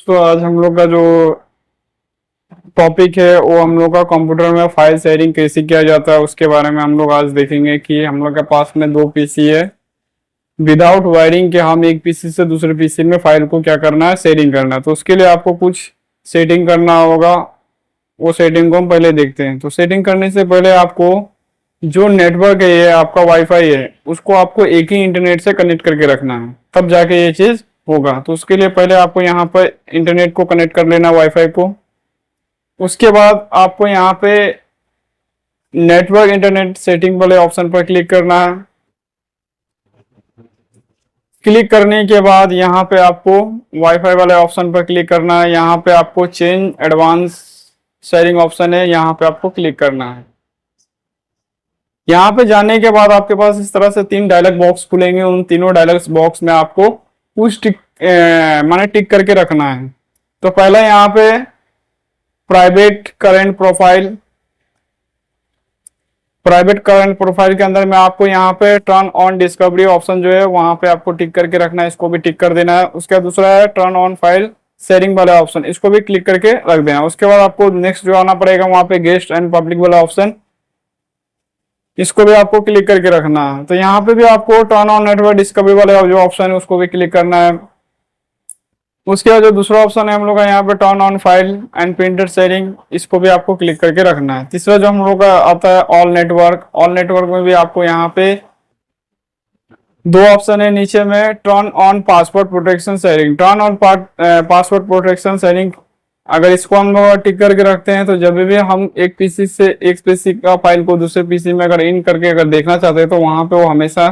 तो आज हम लोग का जो टॉपिक है वो हम लोग का कंप्यूटर में फाइल शेयरिंग कैसे किया जाता है उसके बारे में हम लोग आज देखेंगे कि हम लोग के पास में दो पीसी है। विदाउट वायरिंग के हम एक पीसी से दूसरे पीसी में फाइल को क्या करना है, शेयरिंग करना है। तो उसके लिए आपको कुछ सेटिंग करना होगा। वो सेटिंग को हम पहले देखते हैं। तो सेटिंग करने से पहले आपको जो नेटवर्क है, ये आपका वाईफाई है, उसको आपको एक ही इंटरनेट से कनेक्ट करके रखना है, तब जाके ये चीज होगा। तो उसके लिए पहले आपको यहाँ पर इंटरनेट को कनेक्ट कर लेना, वाईफाई को। उसके बाद आपको यहाँ पे नेटवर्क इंटरनेट सेटिंग वाले ऑप्शन पर क्लिक करना है। क्लिक करने के बाद यहाँ पे आपको वाईफाई वाले ऑप्शन पर क्लिक करना है। यहाँ पे आपको चेंज एडवांस शेयरिंग ऑप्शन है, यहाँ पे आपको क्लिक करना है। यहाँ पे जाने के बाद आपके पास इस तरह से तीन डायलॉग बॉक्स खुलेंगे। उन तीनों डायलॉग बॉक्स में आपको कुछ टिक माने टिक करके रखना है। तो पहला यहाँ पे प्राइवेट करंट प्रोफाइल के अंदर में आपको यहाँ पे टर्न ऑन डिस्कवरी ऑप्शन जो है वहां पे आपको टिक करके रखना है, इसको भी टिक कर देना है। उसके बाद दूसरा है टर्न ऑन फाइल शेयरिंग वाला ऑप्शन, इसको भी क्लिक करके रख देना। उसके बाद आपको नेक्स्ट जो आना पड़ेगा वहां पे गेस्ट एंड पब्लिक वाला ऑप्शन, इसको भी आपको क्लिक करके रखना है। तो यहाँ पे भी आपको टर्न ऑन नेटवर्क डिस्कवरी वाला जो ऑप्शन है उसको भी क्लिक करना है। उसके बाद जो दूसरा ऑप्शन है हम लोग का यहाँ पे turn on file and printed sharing, इसको भी आपको क्लिक करके रखना है। तीसरा जो हम लोग का आता है ऑल नेटवर्क में भी आपको यहाँ पे दो ऑप्शन है नीचे में, turn on password protection sharing. Turn on password protection sharing, अगर इसको हम लोग टिक करके रखते हैं तो जब भी हम एक पीसी से एक पीसी का फाइल को दूसरे पीसी में अगर इन करके अगर देखना चाहते हैं तो वहां पे वो हमेशा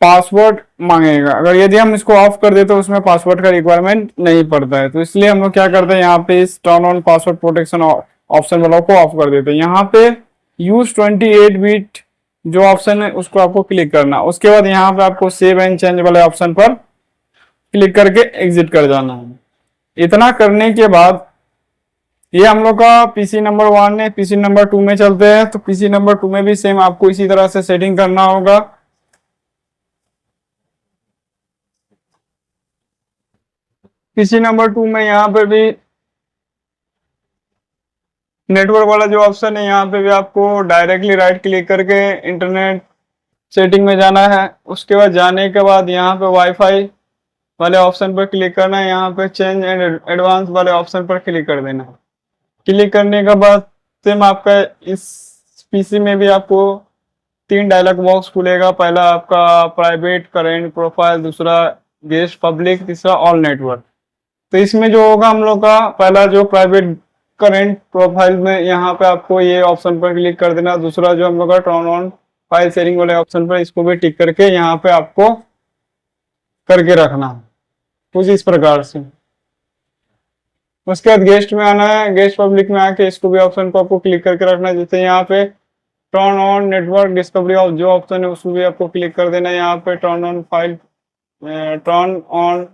पासवर्ड मांगेगा। अगर यदि हम इसको ऑफ कर देते तो उसमें पासवर्ड का रिक्वायरमेंट नहीं पड़ता है। तो इसलिए हम लोग क्या करते हैं, यहाँ पे इस turn on password protection option वाला को ऑफ कर देते हैं। यहाँ पे यूज 28 बिट जो ऑप्शन है उसको आपको क्लिक करना। उसके बाद यहाँ पे आपको सेव एंड चेंज वाले ऑप्शन पर क्लिक करके एग्जिट कर जाना है। इतना करने के बाद ये हम लोग का पीसी नंबर 1 है। पीसी नंबर 2 में चलते हैं। तो पीसी नंबर 2 में भी सेम आपको इसी तरह से सेटिंग करना होगा। पीसी नंबर 2 में यहाँ पे भी नेटवर्क वाला जो ऑप्शन है, यहाँ पे भी आपको डायरेक्टली राइट क्लिक करके इंटरनेट सेटिंग में जाना है। उसके बाद जाने के बाद यहाँ पे वाईफाई वाले ऑप्शन पर क्लिक करना है। यहाँ पे चेंज एंड एडवांस वाले ऑप्शन पर क्लिक कर देना है। क्लिक करने के बाद सेम आपका इस पीसी में भी आपको तीन डायलॉग बॉक्स खुलेगा। पहला आपका प्राइवेट करंट प्रोफाइल, दूसरा गेस्ट पब्लिक, तीसरा ऑल नेटवर्क। तो इसमें जो होगा हम लोग का पहला जो प्राइवेट करंट प्रोफाइल में यहाँ पे आपको ये ऑप्शन पर क्लिक कर देना। दूसरा जो हम लोग का टर्न ऑन फाइल शेयरिंग वाले ऑप्शन पर, इसको भी टिक करके यहाँ पे आपको करके रखना कुछ इस प्रकार से। उसके बाद गेस्ट में आना है। गेस्ट पब्लिक में आके इसको भी ऑप्शन को आपको क्लिक करके रखना है। जैसे यहाँ पे turn on network discovery of जो ऑप्शन है उसको भी आपको क्लिक कर देना है। यहाँ पे turn on file turn on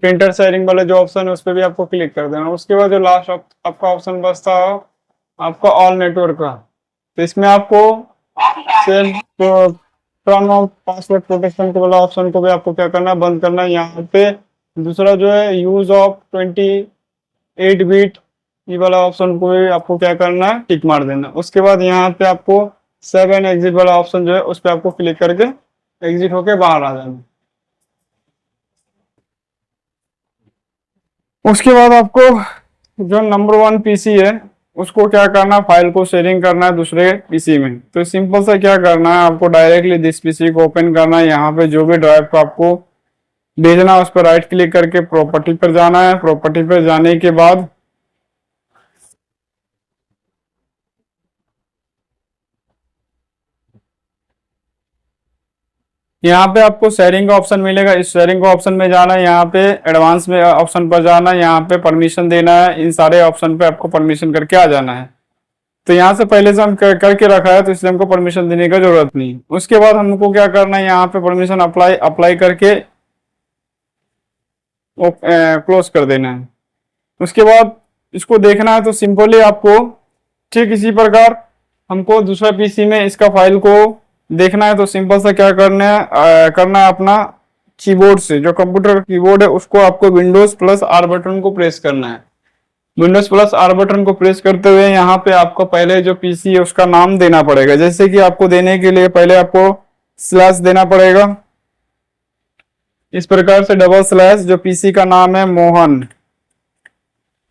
printer sharing वाला जो ऑप्शन है उस पर भी आपको क्लिक कर देना। उसके बाद जो लास्ट आपका ऑप्शन बचता है आपका ऑल नेटवर्क का, तो इसमें आपको टर्न ऑन पासवर्ड प्रोटेक्शन के वाला ऑप्शन को भी आपको क्या करना है, बंद करना है। यहाँ पे दूसरा जो है यूज ऑफ 28 बिट ये वाला ऑप्शन को भी आपको क्या करना है, टिक मार देना। उसके बाद यहाँ पे आपको सेव एंड एग्जिट वाला ऑप्शन जो है उस पर आपको क्लिक करके एग्जिट होके बाहर आ जाना। उसके बाद आपको जो नंबर 1 पीसी है उसको क्या करना, फाइल को शेयरिंग करना है दूसरे पीसी में। तो सिंपल सा क्या करना है, आपको डायरेक्टली दिस पीसी को ओपन करना है। यहाँ पे जो भी ड्राइव को आपको भेजना है उस पर राइट क्लिक करके प्रॉपर्टी पर जाना है। प्रॉपर्टी पर जाने के बाद यहाँ पे आपको शेयरिंग का ऑप्शन मिलेगा। इस शेयरिंग का ऑप्शन में जाना है। यहाँ पे एडवांस में ऑप्शन पर जाना है। यहाँ पे परमिशन देना है। इन सारे ऑप्शन पे आपको परमिशन करके आ जाना है। तो यहाँ से पहले से हम करके रखा है तो इसलिए हमको परमिशन देने का जरूरत नहीं। उसके बाद हमको क्या करना है, यहाँ पे परमिशन अप्लाई करके क्लोज कर देना है। उसके बाद इसको देखना है तो सिंपली आपको ठीक इसी प्रकार हमको दूसरा पीसी में इसका फाइल को देखना है। तो सिंपल सा क्या करना है अपना कीबोर्ड से, जो कंप्यूटर का कीबोर्ड है उसको आपको विंडोज प्लस आर बटन को प्रेस करना है। विंडोज प्लस आर बटन को प्रेस करते हुए यहाँ पे आपको पहले जो पीसी है उसका नाम देना पड़ेगा। जैसे कि आपको देने के लिए पहले आपको स्लैश देना पड़ेगा, इस प्रकार से डबल स्लैश, जो पीसी का नाम है मोहन,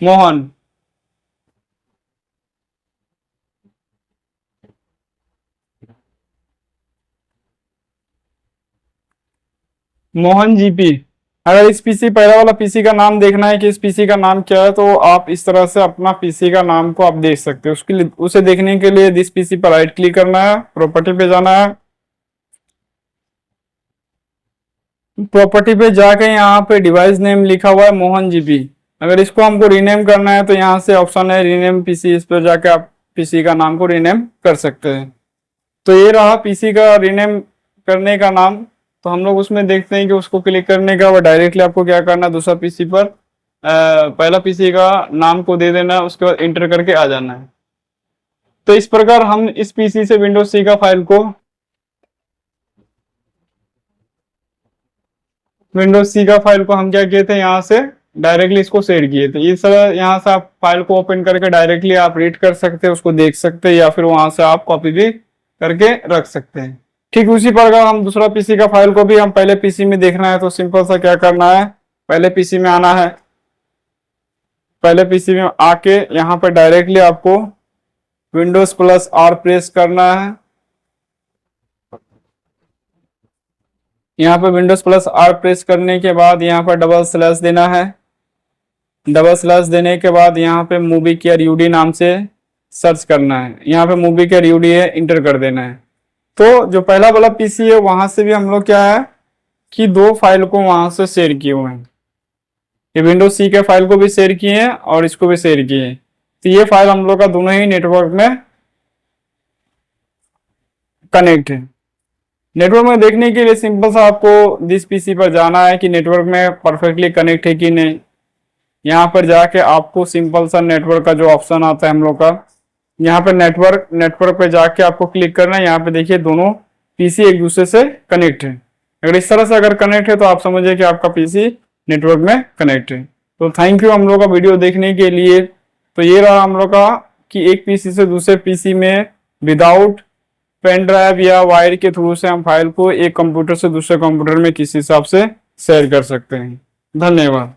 मोहन। मोहन जीपी। अगर इस पीसी पहला वाला पीसी का नाम देखना है कि इस पीसी का नाम क्या है, तो आप इस तरह से अपना पीसी का नाम को आप देख सकते हो। उसके लिए, उसे देखने के लिए दिस पीसी पर राइट क्लिक करना है, प्रॉपर्टी पे जाना है। प्रॉपर्टी पे जाके यहाँ पे डिवाइस नेम लिखा हुआ है मोहन जीपी। अगर इसको हमको रीनेम करना है तो यहाँ से ऑप्शन है रीनेम पीसी, इस पर जाके आप पीसी का नाम को रीनेम कर सकते हैं। तो ये रहा पीसी का रीनेम करने का नाम। तो हम लोग उसमें देखते हैं कि उसको क्लिक करने का वो डायरेक्टली आपको क्या करना है, दूसरा पीसी पर पहला पीसी का नाम को दे देना है, उसके बाद एंटर करके आ जाना है। तो इस प्रकार हम इस पीसी से विंडोज सी का फाइल को हम क्या किए थे, यहाँ से डायरेक्टली इसको शेयर किए थे। इस तरह यहाँ से आप फाइल को ओपन करके डायरेक्टली आप रीड कर सकते हैं, उसको देख सकते हैं, या फिर वहां से आप कॉपी भी करके रख सकते हैं। ठीक उसी प्रकार हम दूसरा पीसी का फाइल को भी हम पहले पीसी में देखना है, तो सिंपल सा क्या करना है, पहले पीसी में आना है। पहले पीसी में आके यहाँ पर डायरेक्टली आपको विंडोज प्लस आर प्रेस करना है। यहाँ पर विंडोज प्लस आर प्रेस करने के बाद यहाँ पर डबल स्लैश देना है। डबल स्लैश देने के बाद यहाँ पे मूवी केयर यूडी नाम से सर्च करना है। यहाँ पे मूवी केयर यूडी है, इंटर कर देना है। तो जो पहला वाला पीसी है वहां से भी हम लोग क्या है कि दो फाइल को वहां से शेयर किए हुए हैं। ये विंडोज सी के फाइल को भी शेयर किए हैं और इसको भी शेयर किए हैं। तो ये फाइल हम लोग का दोनों ही नेटवर्क में कनेक्ट है। नेटवर्क में देखने के लिए सिंपल सा आपको दिस पीसी पर जाना है कि नेटवर्क में परफेक्टली कनेक्ट है कि नहीं। यहाँ पर जाके आपको सिंपल सा नेटवर्क का जो ऑप्शन आता है हम लोग का, यहाँ पे नेटवर्क पे जाके आपको क्लिक करना है। यहाँ पे देखिए दोनों पीसी एक दूसरे से कनेक्ट है। अगर इस तरह से अगर कनेक्ट है तो आप समझिए कि आपका पीसी नेटवर्क में कनेक्ट है। तो थैंक यू हम लोग का वीडियो देखने के लिए। तो ये रहा हम लोग का कि एक पीसी से दूसरे पीसी में विदाउट पेन ड्राइव या वायर के थ्रू से हम फाइल को एक कंप्यूटर से दूसरे कंप्यूटर में किस हिसाब से शेयर कर सकते हैं। धन्यवाद।